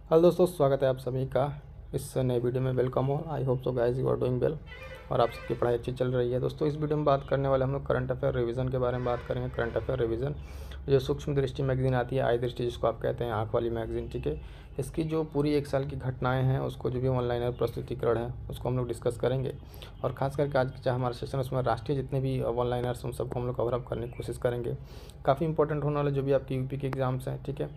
Hello दोस्तों, स्वागत है आप सभी का इस नए वीडियो में। वेलकम हो। I hope so guys you are doing well और आप सबकी पढ़ाई अच्छी चल रही है। दोस्तों इस वीडियो में बात करने वाले हम लोग करंट अफेयर रिवीजन के बारे में बात करेंगे। करंट अफेयर रिवीजन जो सूक्ष्म दृष्टि मैगजीन आती है, आई दृष्टि जिसको आप कहते हैं, आँख वाली मैगजीन, ठीक है। इसकी जो पूरी एक साल की घटनाएं हैं, उसको जो भी ऑनलाइन प्रस्तुतिकरण है उसको हम लोग डिस्कस करेंगे। और खास करके आज का हमारा सेशन उसमें राष्ट्रीय जितने भी ऑनलाइनर्स उन सबको हम लोग कवर अप करने की कोशिश करेंगे। काफ़ी इंपॉर्टेंट होने वाले जो भी आपकी यूपी के एग्जाम्स हैं, ठीक है,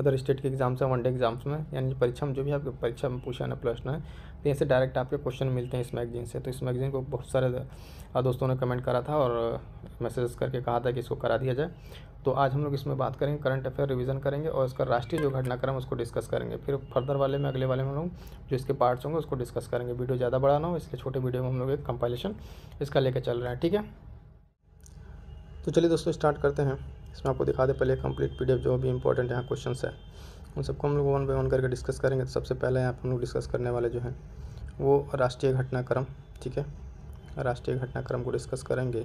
अदर स्टेट के एग्जाम्स हैं, वनडे एग्जाम्स में, यानी परीक्षा में जो भी आपके परीक्षा में पूछा ना प्रश्न है, तो यहाँ से डायरेक्ट आपके क्वेश्चन मिलते हैं इस मैगजीन से। तो इस मैगजीन को बहुत सारे दोस्तों ने कमेंट करा था और मैसेज करके कहा था कि इसको करा दिया जाए। तो आज हम लोग इसमें बात करेंगे, करंट अफेयर रिवीजन करेंगे और इसका राष्ट्रीय जो घटनाक्रम उसको डिस्कस करेंगे। फिर फर्दर वाले में, अगले वाले में हम लोग जो इसके पार्ट्स होंगे उसको डिस्कस करेंगे। वीडियो ज़्यादा बड़ा ना हो इसलिए छोटे वीडियो में हम लोग एक कंपाइलेशन इसका लेकर चल रहे हैं, ठीक है। तो चलिए दोस्तों स्टार्ट करते हैं। इसमें आपको दिखा दे पहले कंप्लीट पीडीएफ जो भी इंपॉर्टेंट यहाँ क्वेश्चंस है उन सबको हम लोग वन बाय वन करके डिस्कस करेंगे। तो सबसे पहले यहाँ पर हम लोग डिस्कस करने वाले जो हैं वो राष्ट्रीय घटनाक्रम, ठीक है। राष्ट्रीय घटनाक्रम को डिस्कस करेंगे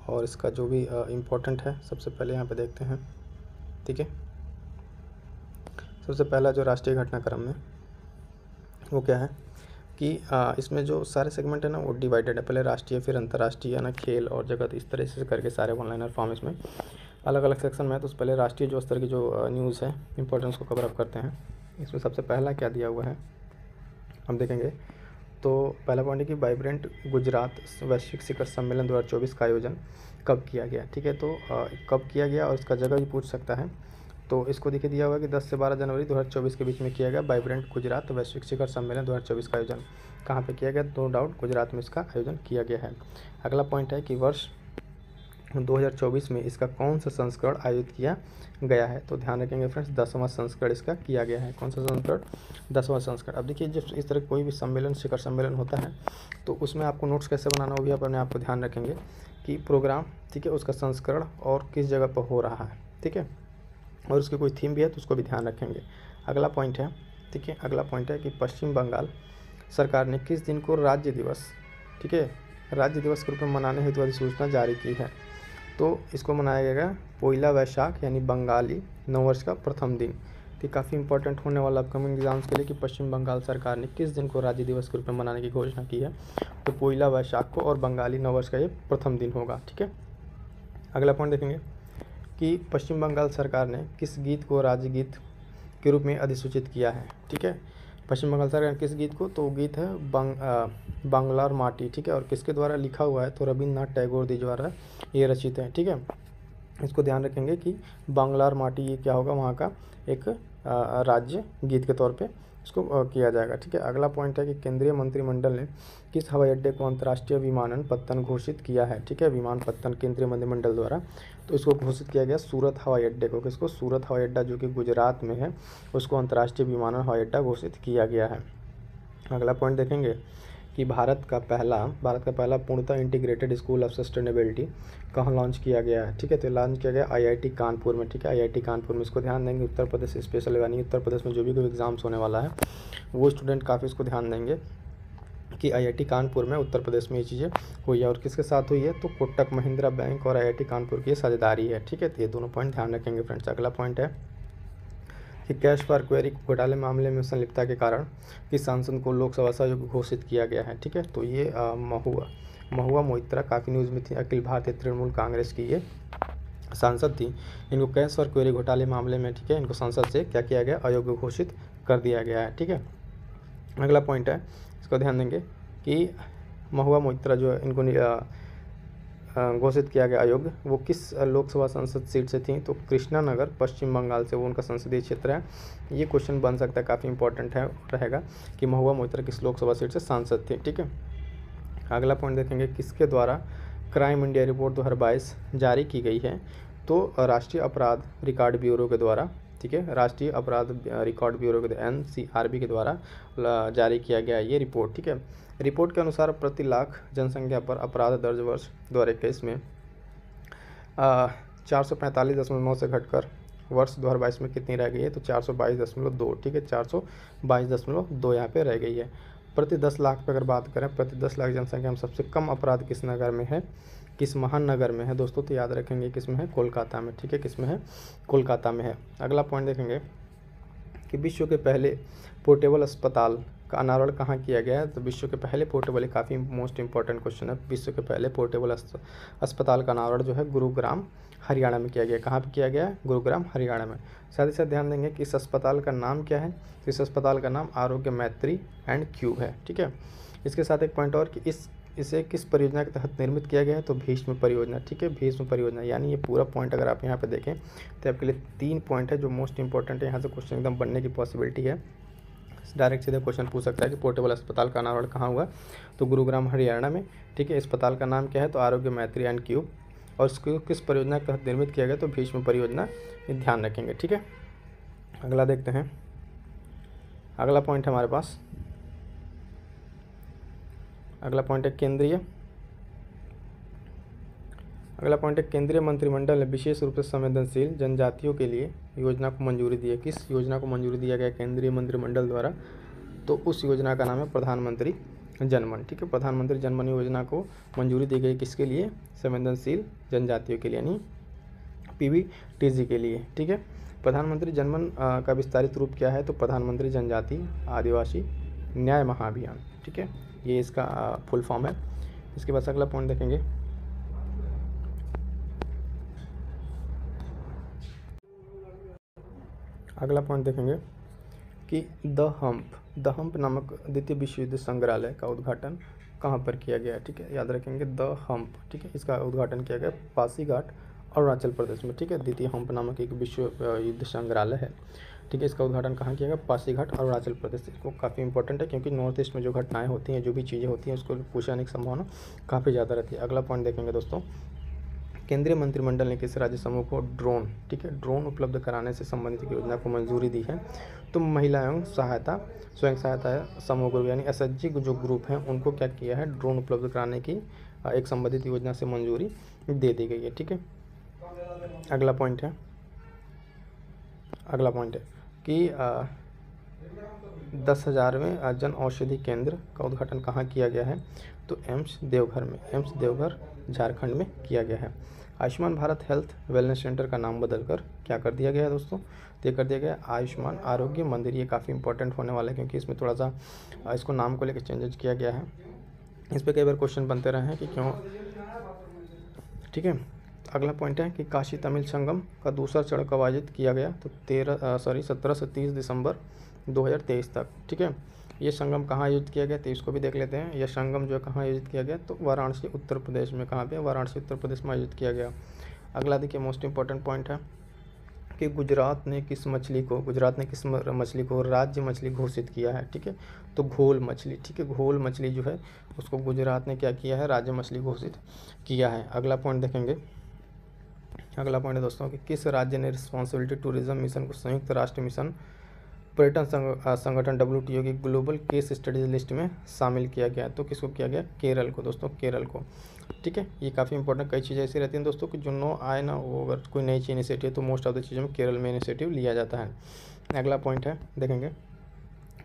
और इसका जो भी इम्पोर्टेंट है सबसे पहले यहाँ पे देखते हैं, ठीक है। सबसे पहला जो राष्ट्रीय घटनाक्रम में वो क्या है कि इसमें जो सारे सेगमेंट है ना वो डिवाइडेड है। पहले राष्ट्रीय, फिर अंतर्राष्ट्रीय, ना खेल और जगत, इस तरह से करके सारे ऑनलाइनर फॉर्म इसमें अलग अलग सेक्शन में है। तो पहले राष्ट्रीय जो स्तर की जो न्यूज़ है इंपॉर्टेंस को कवर अप करते हैं। इसमें सबसे पहला क्या दिया हुआ है हम देखेंगे। तो पहला पॉइंट है कि वाइब्रेंट गुजरात वैश्विक शिखर सम्मेलन 2024 का आयोजन कब किया गया, ठीक है। तो कब किया गया और इसका जगह भी पूछ सकता है। तो इसको देखिए दिया हुआ है कि 10 से 12 जनवरी 2024 के बीच में किया गया वाइब्रेंट गुजरात वैश्विक शिखर सम्मेलन 2024 का आयोजन कहाँ पे किया गया, नो डाउट गुजरात में इसका आयोजन किया गया है। अगला पॉइंट है कि वर्ष 2024 में इसका कौन सा संस्करण आयोजित किया गया है। तो ध्यान रखेंगे फ्रेंड्स, 10वां संस्करण इसका किया गया है। कौन सा संस्करण, 10वां संस्करण। अब देखिए जब इस तरह कोई भी सम्मेलन, शिखर सम्मेलन होता है तो उसमें आपको नोट्स कैसे बनाना, वो भी अपने आप को ध्यान रखेंगे कि प्रोग्राम, ठीक है, उसका संस्करण और किस जगह पर हो रहा है, ठीक है, और उसकी कोई थीम भी है तो उसको भी ध्यान रखेंगे। अगला पॉइंट है, ठीक है, अगला पॉइंट है कि पश्चिम बंगाल सरकार ने किस दिन को राज्य दिवस, ठीक है, राज्य दिवस के रूप में मनाने हेतु अधिसूचना जारी की है। तो इसको मनाया जाएगा पोइला वैशाख यानी बंगाली नववर्ष का प्रथम दिन। तो काफ़ी इंपॉर्टेंट होने वाला अपकमिंग एग्जाम्स के लिए कि पश्चिम बंगाल सरकार ने किस दिन को राज्य दिवस के रूप में मनाने की घोषणा की है। तो पोइला वैशाख को और बंगाली नववर्ष का ये प्रथम दिन होगा, ठीक है। अगला पॉइंट देखेंगे कि पश्चिम बंगाल सरकार ने किस गीत को राज्य गीत के रूप में अधिसूचित किया है, ठीक है। पश्चिम बंगाल सरकार ने किस गीत को, तो गीत है बांग्लार माटी, ठीक है। और किसके द्वारा लिखा हुआ है, तो रविन्द्रनाथ टैगोर जी द्वारा ये रचित है, ठीक है। इसको ध्यान रखेंगे कि बांग्लार माटी ये क्या होगा, वहाँ का एक राज्य गीत के तौर पे इसको किया जाएगा, ठीक है। अगला पॉइंट है कि केंद्रीय मंत्रिमंडल ने किस हवाई अड्डे को अंतर्राष्ट्रीय विमानपत्तन घोषित किया है, ठीक है। विमानपत्तन केंद्रीय मंत्रिमंडल द्वारा, तो इसको घोषित किया गया सूरत हवाई अड्डे को। किसको, सूरत हवाई अड्डा जो कि गुजरात में है, उसको अंतर्राष्ट्रीय विमान हवाई अड्डा घोषित किया गया है। अगला पॉइंट देखेंगे कि भारत का पहला पूर्णतः इंटीग्रेटेड स्कूल ऑफ सस्टेनेबिलिटी कहाँ लॉन्च किया गया है, ठीक है। तो लॉन्च किया गया आईआईटी कानपुर में, ठीक है, आईआईटी कानपुर में। इसको ध्यान देंगे, उत्तर प्रदेश स्पेशल, यानी उत्तर प्रदेश में जो भी कोई एग्जाम्स होने वाला है वो स्टूडेंट काफ़ी इसको ध्यान देंगे कि आईआईटी कानपुर में उत्तर प्रदेश में ये चीज़ें हुई है। और किसके साथ हुई है, तो कोटक महिंद्रा बैंक और आईआईटी कानपुर की साझेदारी है, ठीक है। तो ये दोनों पॉइंट ध्यान रखेंगे फ्रेंड्स। अगला पॉइंट है कि कैश फॉर क्वेरी घोटाले मामले में संलिप्तता के कारण किस सांसद को लोकसभा सहयोग घोषित किया गया है, ठीक है। तो ये महुआ मोइत्रा काफ़ी न्यूज़ में थी, अखिल भारतीय तृणमूल कांग्रेस की ये सांसद थी। इनको कैश फॉर क्वेरी घोटाले मामले में, ठीक है, इनको संसद से क्या किया गया, अयोग्य घोषित कर दिया गया है, ठीक है। अगला पॉइंट है, इसको ध्यान देंगे कि महुआ मोइत्रा जो है इनको घोषित किया गया अयोग्य, वो किस लोकसभा संसद सीट से थी, तो कृष्णानगर पश्चिम बंगाल से वो उनका संसदीय क्षेत्र है। ये क्वेश्चन बन सकता है, काफ़ी इंपॉर्टेंट है रहेगा कि महुआ मोइत्रा किस लोकसभा सीट से सांसद थे, ठीक है। अगला पॉइंट देखेंगे किसके द्वारा क्राइम इंडिया रिपोर्ट 2022 जारी की गई है, तो राष्ट्रीय अपराध रिकॉर्ड ब्यूरो के द्वारा, ठीक है, राष्ट्रीय अपराध रिकॉर्ड ब्यूरो के एनसीआरबी के द्वारा जारी किया गया ये रिपोर्ट, ठीक है। रिपोर्ट के अनुसार प्रति लाख जनसंख्या पर अपराध दर्ज वर्ष 2021 में 445.9 से घटकर वर्ष 2022 में कितनी रह गई है, तो 422.2, ठीक है, 422.2 यहाँ पे रह गई है। प्रति 10 लाख पे अगर बात करें, प्रति 10 लाख जनसंख्या में सबसे कम अपराध किस नगर में है, किस महानगर में है दोस्तों, तो याद रखेंगे किस में है, कोलकाता में, ठीक है, किस में है, कोलकाता में है। अगला पॉइंट देखेंगे कि विश्व के पहले पोर्टेबल अस्पताल का अनावरण कहाँ किया गया है। तो विश्व के पहले पोर्टेबल, ये काफ़ी मोस्ट इंपॉर्टेंट क्वेश्चन है। विश्व के पहले पोर्टेबल अस्पताल का अनावरण जो है गुरुग्राम हरियाणा में किया गया। कहाँ पे किया गया है? गुरुग्राम हरियाणा में। साथ ही साथ ध्यान देंगे कि इस अस्पताल का नाम क्या है। तो इस अस्पताल का नाम आरोग्य मैत्री एंड क्यूब है। ठीक है, इसके साथ एक पॉइंट और कि इसे किस परियोजना के तहत निर्मित किया गया है। तो भीष्म परियोजना। ठीक है, भीष्म परियोजना। यानी ये पूरा पॉइंट अगर आप यहाँ पे देखें तो आपके लिए 3 पॉइंट है जो मोस्ट इंपॉर्टेंट है। यहाँ से क्वेश्चन एकदम बनने की पॉसिबिलिटी है। डायरेक्ट सीधे क्वेश्चन पूछ सकता है कि पोर्टेबल अस्पताल का अनावरण कहाँ हुआ। तो गुरुग्राम हरियाणा में। ठीक है, अस्पताल का नाम क्या है? तो आरोग्य मैत्री एंड क्यूब। और इसको किस परियोजना के तहत निर्मित किया गया? तो भीष्म परियोजना। ये ध्यान रखेंगे। ठीक है, अगला देखते हैं। अगला पॉइंट है हमारे पास, अगला पॉइंट है केंद्रीय। अगला पॉइंट है केंद्रीय मंत्रिमंडल ने विशेष रूप से संवेदनशील जनजातियों के लिए योजना को मंजूरी दी है। किस योजना को मंजूरी दिया गया केंद्रीय मंत्रिमंडल द्वारा? तो उस योजना का नाम है प्रधानमंत्री जनमन। ठीक है, प्रधानमंत्री जनमन योजना को मंजूरी दी गई किसके लिए? संवेदनशील जनजातियों के लिए, यानी PBTG के लिए। ठीक है, प्रधानमंत्री जनमन का विस्तारित रूप क्या है? तो प्रधानमंत्री जनजाति आदिवासी न्याय महाअभियान। ठीक है, ये इसका फुल फॉर्म है। इसके बाद अगला पॉइंट देखेंगे। अगला पॉइंट देखेंगे कि द हम्प नामक द्वितीय विश्व युद्ध संग्रहालय का उद्घाटन कहाँ पर किया गया। ठीक है, याद रखेंगे द हम्प। ठीक है, इसका उद्घाटन किया गया पासीघाट अरुणाचल प्रदेश में। ठीक है, द्वितीय हम्प नामक एक विश्व युद्ध संग्रहालय है। ठीक है, इसका उद्घाटन कहाँ किया गया? पासीघाट अरुणाचल प्रदेश। इसको काफ़ी इंपॉर्टेंट है क्योंकि नॉर्थ ईस्ट में जो घटनाएं होती हैं, जो भी चीज़ें होती हैं, उसको पूछने की संभावना काफ़ी ज़्यादा रहती है। अगला पॉइंट देखेंगे दोस्तों, केंद्रीय मंत्रिमंडल ने किस राज्य समूह को ड्रोन, ठीक है, ड्रोन उपलब्ध कराने से संबंधित योजना को मंजूरी दी है। तो महिला एवं स्वयं सहायता समूह ग्रुप यानी SHG जो ग्रुप हैं उनको क्या किया है? ड्रोन उपलब्ध कराने की एक संबंधित योजना से मंजूरी दे दी गई है। ठीक है, अगला पॉइंट है कि 10,000वें जन औषधि केंद्र का उद्घाटन कहाँ किया गया है? तो एम्स देवघर में, एम्स देवघर झारखंड में किया गया है। Ayushman Bharat health wellness centre का नाम बदलकर क्या कर दिया गया है दोस्तों? तो ये कर दिया गया आयुष्मान आरोग्य मंदिर। ये काफ़ी इंपॉर्टेंट होने वाला है क्योंकि इसमें थोड़ा सा इसको नाम को लेकर चेंजेस किया गया है। इस पर कई बार क्वेश्चन बनते रहे हैं कि क्यों। ठीक है, अगला पॉइंट है कि काशी तमिल संगम का दूसरा चरण कब आयोजित किया गया? तो 17 से 30 दिसंबर 2023 तक। ठीक है, ये संगम कहाँ आयोजित किया गया? तो इसको भी देख लेते हैं। यह संगम जो कहाँ आयोजित किया गया? तो वाराणसी उत्तर प्रदेश में। कहाँ पे? वाराणसी उत्तर प्रदेश में आयोजित किया गया। अगला देखिए मोस्ट इंपॉर्टेंट पॉइंट है कि गुजरात ने किस मछली को राज्य मछली घोषित किया है। ठीक है, तो घोल मछली। ठीक है, घोल मछली जो है उसको गुजरात ने क्या किया है? राज्य मछली घोषित किया है। अगला पॉइंट देखेंगे। अगला पॉइंट है दोस्तों कि किस राज्य ने रिस्पॉन्सिबिलिटी टूरिज्म मिशन को संयुक्त राष्ट्र मिशन पर्यटन संगठन WTO की ग्लोबल केस स्टडीज लिस्ट में शामिल किया गया? तो किसको किया गया? केरल को दोस्तों, केरल को। ठीक है, ये काफ़ी इंपॉर्टेंट। कई चीज़ें ऐसी रहती हैं दोस्तों कि जो नो आए ना, वो अगर कोई नई चीज इनिशिएटिव तो मोस्ट ऑफ द चीज़ों में केरल में इनिशिएटिव लिया जाता है। अगला पॉइंट है देखेंगे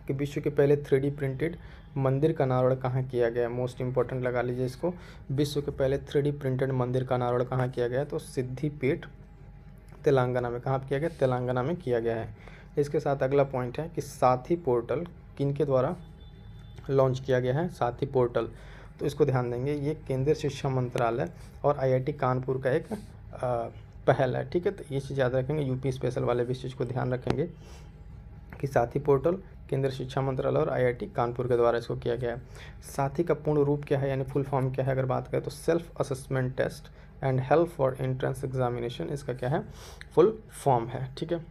कि विश्व के पहले 3D प्रिंटेड मंदिर का अनावरण कहाँ किया गया? मोस्ट इंपॉर्टेंट लगा लीजिए इसको। विश्व के पहले 3D प्रिंटेड मंदिर का अनावरण कहाँ किया गया? तो सिद्धिपेट तेलंगाना में। कहाँ किया गया? तेलंगाना में किया गया है। इसके साथ अगला पॉइंट है कि साथी पोर्टल किनके द्वारा लॉन्च किया गया है? साथी पोर्टल। तो इसको ध्यान देंगे, ये केंद्रीय शिक्षा मंत्रालय और IIT कानपुर का एक पहल है। ठीक है, तो ये चीज़ याद रखेंगे। यूपी स्पेशल वाले भी इस चीज़ को ध्यान रखेंगे कि साथी पोर्टल केंद्रीय शिक्षा मंत्रालय और IIT कानपुर के द्वारा इसको किया गया है। साथी का पूर्ण रूप क्या है, यानी फुल फॉर्म क्या है अगर बात करें तो self assessment test and help for entrance examination, इसका क्या है? फुल फॉर्म है। ठीक है,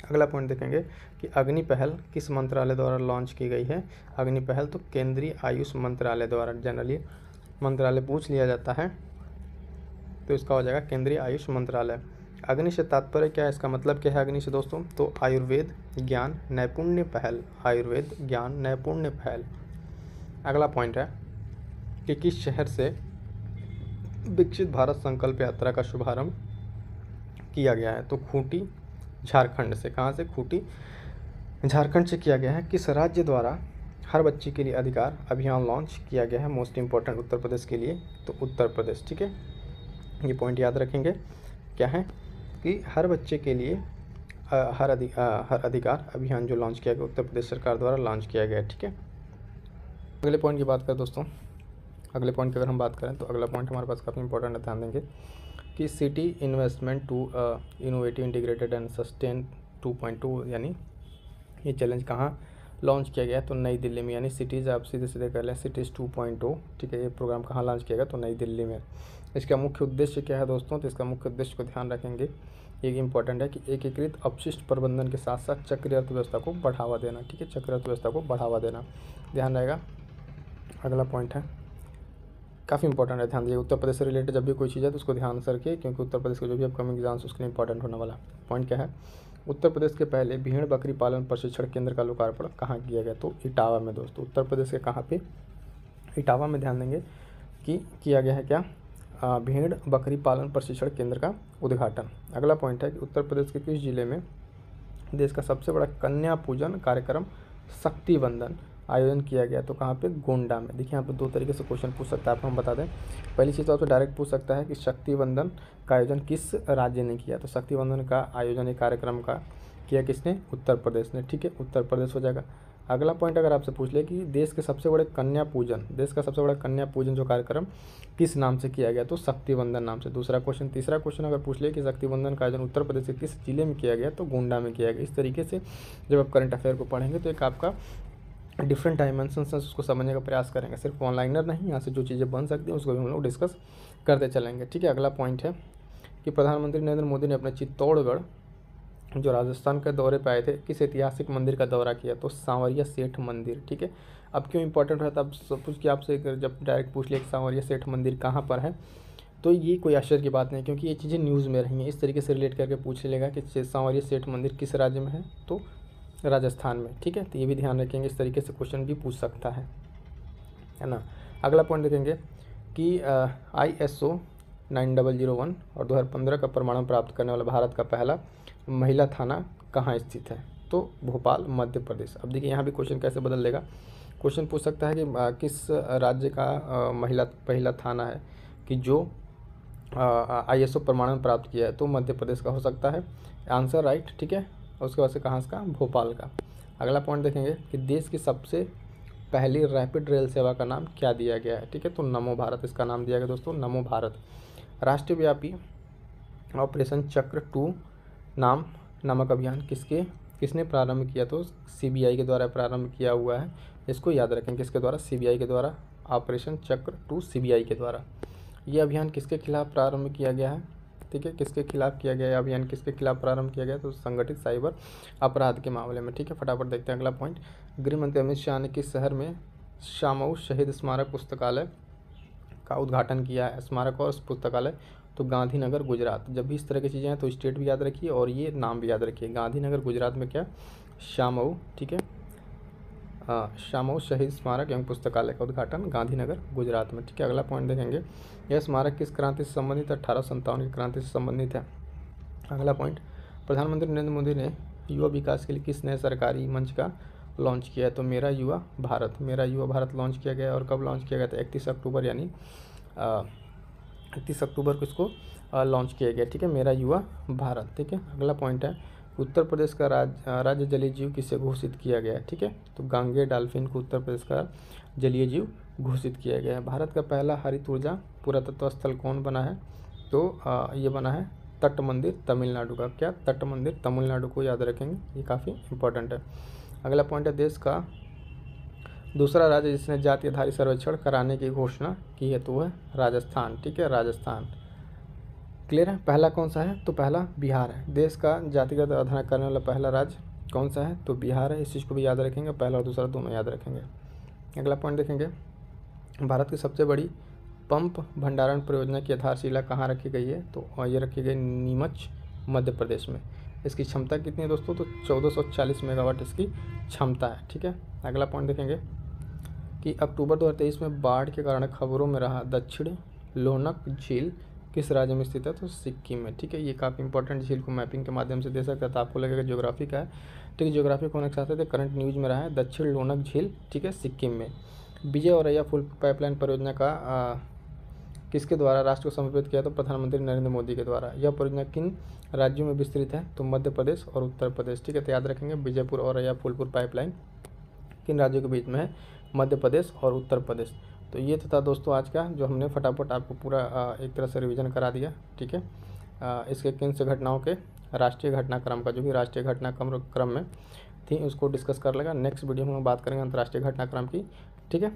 अगला पॉइंट देखेंगे कि अग्नि पहल किस मंत्रालय द्वारा लॉन्च की गई है? अग्नि पहल तो केंद्रीय आयुष मंत्रालय द्वारा। जनरली मंत्रालय पूछ लिया जाता है तो इसका हो जाएगा केंद्रीय आयुष मंत्रालय। अग्नि से तात्पर्य क्या है? इसका मतलब क्या है अग्नि से दोस्तों? तो आयुर्वेद ज्ञान नैपुण्य पहल, आयुर्वेद ज्ञान नैपुण्य पहल। अगला पॉइंट है कि किस शहर से विकसित भारत संकल्प यात्रा का शुभारंभ किया गया है? तो खूंटी झारखंड से। कहाँ से? खूंटी झारखंड से किया गया है। किस राज्य द्वारा हर बच्चे के लिए अधिकार अभियान लॉन्च किया गया है? मोस्ट इंपॉर्टेंट उत्तर प्रदेश के लिए, तो उत्तर प्रदेश। ठीक है, ये पॉइंट याद रखेंगे। क्या है कि हर बच्चे के लिए हर अधिकार अभियान जो लॉन्च किया गया उत्तर प्रदेश सरकार द्वारा लॉन्च किया गया। ठीक है, अगले पॉइंट की बात करें दोस्तों, अगले पॉइंट की अगर हम बात करें तो अगला पॉइंट हमारे पास काफ़ी इंपॉर्टेंट है, ध्यान देंगे कि city investment to innovative integrated and sustain 2.2 यानी ये चैलेंज कहाँ लॉन्च किया गया, तो नई दिल्ली में। यानी सिटीज़ आप सीधे सीधे कर लें सिटीज़ 2.0। ठीक है, ये प्रोग्राम कहाँ लॉन्च किया गया, तो नई दिल्ली में। इसका मुख्य उद्देश्य क्या है दोस्तों, तो इसका मुख्य उद्देश्य को ध्यान रखेंगे, एक इंपॉर्टेंट है कि एकीकृत अपशिष्ट प्रबंधन के साथ साथ चक्रीय अर्थव्यवस्था को बढ़ावा देना। ठीक है, चक्रीय अर्थव्यवस्था को बढ़ावा देना ध्यान रहेगा। अगला पॉइंट है काफ़ी इंपॉर्टेंट है, ध्यान दीजिए। उत्तर प्रदेश से रिलेटेड जब भी कोई चीज़ है तो उसको ध्यान से रखिए, क्योंकि उत्तर प्रदेश के जो भी अपकमिंग एग्जाम्स उसके लिए इंपॉर्टेंट होने वाला। पॉइंट क्या है, उत्तर प्रदेश के पहले भेड़ बकरी पालन प्रशिक्षण केंद्र का लोकार्पण कहाँ किया गया, तो इटावा में दोस्तों। उत्तर प्रदेश के कहाँ पे, इटावा में। ध्यान देंगे कि किया गया है क्या, भेड़ बकरी पालन प्रशिक्षण केंद्र का उद्घाटन। अगला पॉइंट है कि उत्तर प्रदेश के किस जिले में देश का सबसे बड़ा कन्या पूजन कार्यक्रम शक्ति वंदन आयोजन किया गया, तो कहाँ पे, गोंडा में। देखिए यहाँ पे दो तरीके से क्वेश्चन पूछ सकता है, आपको हम बता दें। पहली चीज़ तो आपसे डायरेक्ट पूछ सकता है कि शक्ति वंदन का आयोजन किस राज्य ने किया, तो शक्ति वंदन का आयोजन एक कार्यक्रम का किया किसने, उत्तर प्रदेश ने। ठीक है, उत्तर प्रदेश हो जाएगा। अगला पॉइंट अगर आपसे पूछ ले कि देश के सबसे बड़े कन्या पूजन, देश का सबसे बड़ा कन्या पूजन जो कार्यक्रम किस नाम से किया गया, तो शक्ति वंदन नाम से। दूसरा क्वेश्चन, तीसरा क्वेश्चन अगर पूछ ले कि शक्ति वंदन का आयोजन उत्तर प्रदेश के किस जिले में किया गया, तो गोंडा में किया गया। इस तरीके से जब आप करंट अफेयर को पढ़ेंगे तो एक आपका डिफरेंट डायमेंशंस से उसको समझने का प्रयास करेंगे। सिर्फ ऑनलाइनर नहीं, यहाँ से जो चीज़ें बन सकती हैं उसको भी हम लोग डिस्कस करते चलेंगे। ठीक है, अगला पॉइंट है कि प्रधानमंत्री नरेंद्र मोदी ने अपने चित्तौड़गढ़ जो राजस्थान के दौरे पे आए थे, किस ऐतिहासिक मंदिर का दौरा किया, तो सांवरिया सेठ मंदिर। ठीक है, अब क्यों इंपॉर्टेंट रहता है, अब सपोज कि आपसे जब डायरेक्ट पूछ लिया कि सांवरिया सेठ मंदिर कहाँ पर है, तो ये कोई आश्चर्य की बात नहीं, क्योंकि ये चीज़ें न्यूज़ में रही हैं। इस तरीके से रिलेट करके पूछ लेगा कि सांवरिया सेठ मंदिर किस राज्य में है, तो राजस्थान में। ठीक है, तो ये भी ध्यान रखेंगे, इस तरीके से क्वेश्चन भी पूछ सकता है ना। अगला पॉइंट देखेंगे कि ISO 9001 और 2015 का प्रमाणन प्राप्त करने वाला भारत का पहला महिला थाना कहाँ स्थित है, तो भोपाल मध्य प्रदेश। अब देखिए यहाँ भी क्वेश्चन कैसे बदल देगा, क्वेश्चन पूछ सकता है कि किस राज्य का महिला पहला थाना है कि जो ISO प्रमाणन प्राप्त किया है, तो मध्य प्रदेश का हो सकता है आंसर, राइट। ठीक है, और उसके बाद से कहाँ का, भोपाल का। अगला पॉइंट देखेंगे कि देश की सबसे पहली रैपिड रेल सेवा का नाम क्या दिया गया है, ठीक है, तो नमो भारत इसका नाम दिया गया दोस्तों, नमो भारत। राष्ट्रव्यापी ऑपरेशन चक्र 2 नामक अभियान किसने प्रारंभ किया, तो CBI के द्वारा प्रारंभ किया हुआ है। इसको याद रखें, किसके द्वारा, CBI के द्वारा। ऑपरेशन चक्र 2 CBI के द्वारा। ये अभियान किसके खिलाफ प्रारंभ किया गया है, ठीक है, किसके खिलाफ किया गया है अभियान, किसके खिलाफ प्रारंभ किया गया, तो संगठित साइबर अपराध के मामले में। ठीक है, फटाफट देखते हैं अगला पॉइंट। गृह मंत्री अमित शाह ने किस शहर में शामऊ शहीद स्मारक पुस्तकालय का उद्घाटन किया है, स्मारक और पुस्तकालय, तो गांधीनगर गुजरात। जब भी इस तरह की चीज़ें हैं तो स्टेट भी याद रखिए और ये नाम भी याद रखिए। गांधीनगर गुजरात में क्या, शामऊ। ठीक है, शामऊ शहीद स्मारक एवं पुस्तकालय का उद्घाटन गांधीनगर गुजरात में। ठीक है, अगला पॉइंट देखेंगे, यह स्मारक किस क्रांति से संबंधित है, 1857 की क्रांति से संबंधित है। अगला पॉइंट, प्रधानमंत्री नरेंद्र मोदी ने युवा विकास के लिए किस नए सरकारी मंच का लॉन्च किया है, तो मेरा युवा भारत। मेरा युवा भारत लॉन्च किया गया और कब लॉन्च किया गया था, 31 अक्टूबर, यानी 31 अक्टूबर को इसको लॉन्च किया गया। ठीक है, मेरा युवा भारत। ठीक है, अगला पॉइंट है, उत्तर प्रदेश का राज्य जलीय जीव किसे घोषित किया गया है, ठीक है, तो गांगे डॉल्फिन को उत्तर प्रदेश का जलीय जीव घोषित किया गया है। भारत का पहला हरित ऊर्जा पुरातत्व स्थल कौन बना है, तो ये बना है तट मंदिर तमिलनाडु का। क्या, तट मंदिर तमिलनाडु को याद रखेंगे, ये काफ़ी इंपॉर्टेंट है। अगला पॉइंट है, देश का दूसरा राज्य जिसने जाति आधारित सर्वेक्षण कराने की घोषणा की है, तो वह राजस्थान। ठीक है, राजस्थान। क्लियर है, पहला कौन सा है, तो पहला बिहार है। देश का जातिगत आधार करने वाला पहला राज्य कौन सा है, तो बिहार है। इस चीज़ को भी याद रखेंगे, पहला और दूसरा दोनों याद रखेंगे। अगला पॉइंट देखेंगे, भारत की सबसे बड़ी पंप भंडारण परियोजना की आधारशिला कहाँ रखी गई है, तो ये रखी गई नीमच मध्य प्रदेश में। इसकी क्षमता कितनी है दोस्तों, तो 1440 मेगावाट इसकी क्षमता है। ठीक है, अगला पॉइंट देखेंगे कि अक्टूबर 2023 में बाढ़ के कारण खबरों में रहा दक्षिण लोनक झील किस राज्य में स्थित है, तो सिक्किम में। ठीक है, ये काफ़ी इंपॉर्टेंट झील को मैपिंग के माध्यम से दे सकता है, तो आपको लगेगा ज्योग्राफी का है। ठीक है, ज्योग्राफी होने के साथ साथ करंट न्यूज में रहा है दक्षिण लोनक झील, ठीक है, सिक्किम में। विजय औरैया फुल पाइपलाइन परियोजना का किसके द्वारा राष्ट्र को समर्पित किया? तो प्रधानमंत्री नरेंद्र मोदी के द्वारा। यह परियोजना किन राज्यों में विस्तृत है? तो मध्य प्रदेश और उत्तर प्रदेश। ठीक है, तो याद रखेंगे बीजापुर और या फूलपुर पाइपलाइन किन राज्यों के बीच में है? मध्य प्रदेश और उत्तर प्रदेश। तो ये था दोस्तों आज का, जो हमने फटाफट आपको पूरा एक तरह से रिवीजन करा दिया। ठीक है, इसके किन से घटनाओं के राष्ट्रीय घटनाक्रम का, जो भी राष्ट्रीय घटनाक्रम में थी उसको डिस्कस कर लेगा। नेक्स्ट वीडियो में हम बात करेंगे अंतर्राष्ट्रीय घटनाक्रम की। ठीक है,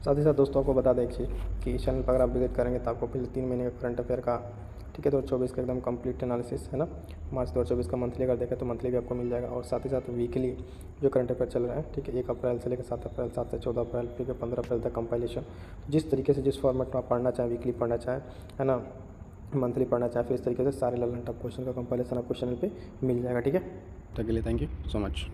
साथ ही साथ दोस्तों को बता दें कि इस चैनल पर अगर आप विजिट करेंगे तो आपको पिछले 3 महीने का करंट अफेयर का, ठीक है, 2024 का एकदम कंप्लीट एनालिसिस है ना, मार्च 2024 का मंथली अगर देखें तो मंथली भी आपको मिल जाएगा, और साथ ही साथ वीकली जो करंट अफेयर चल रहा है, ठीक है, 1 अप्रैल से लेकर 7 अप्रैल, 7 से 14 अप्रैल, फिर 15 अप्रैल तक कंपाइलेशन, जिस तरीके से जिस फॉर्मेट में आप पढ़ना चाहें, वीकली पढ़ना चाहें, है ना, मंथली पढ़ना चाहें, फिर इस तरीके से सारे 11 टॉप क्वेश्चन का कंपाइलेशन आपको चैनल पर मिल जाएगा। ठीक है, तब के लिए थैंक यू सो मच।